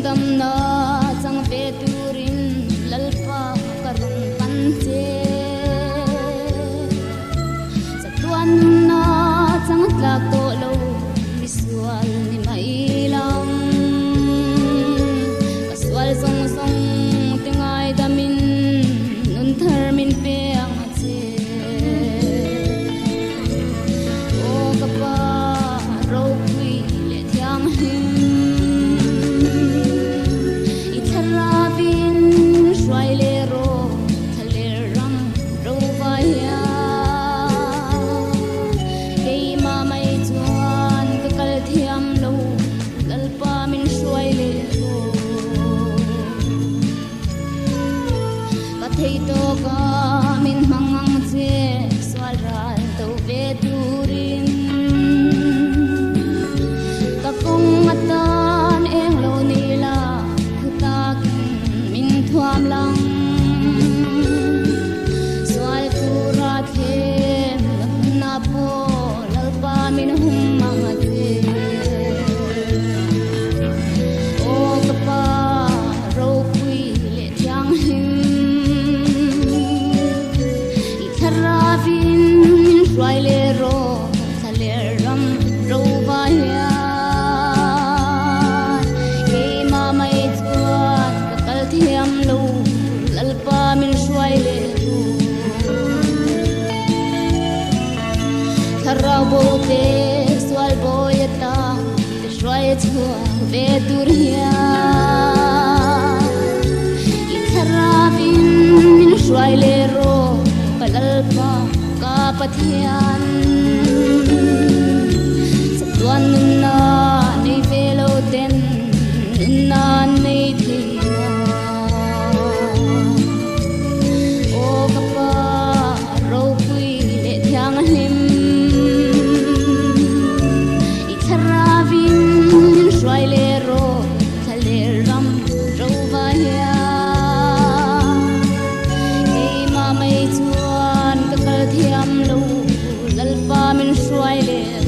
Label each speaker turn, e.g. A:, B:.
A: dam na chang ve turin lalpa karun panche satuan na chang tlak to lo visual ni mailang kaswal song song tingai damin nun thermin pe ang che o kapa ro wi le thiang hin thấy to có min mangang che swal ran to ve turin ka kong matan eng lo nila tak min thuam lang swal pura the na po lalpa min hum mang che o kapa ro kui le thiang hin Xoay lê rô thà lê râm rô ba hiền Kê ma mây chuan cả cal thiam lô lalpa min xoay lê rô Thà rau bô tê xoal bô yata Tê xoay chua ve tur hiền I thà ra vin min xoay lê rô cả lalpa pathian satuan na nei velo ten na nei thina o kapa ro pui le thiang him I tharavin swai le ro thale ram ro va ya ei ma mai chuan ka kal thiam lo lalpa min swai le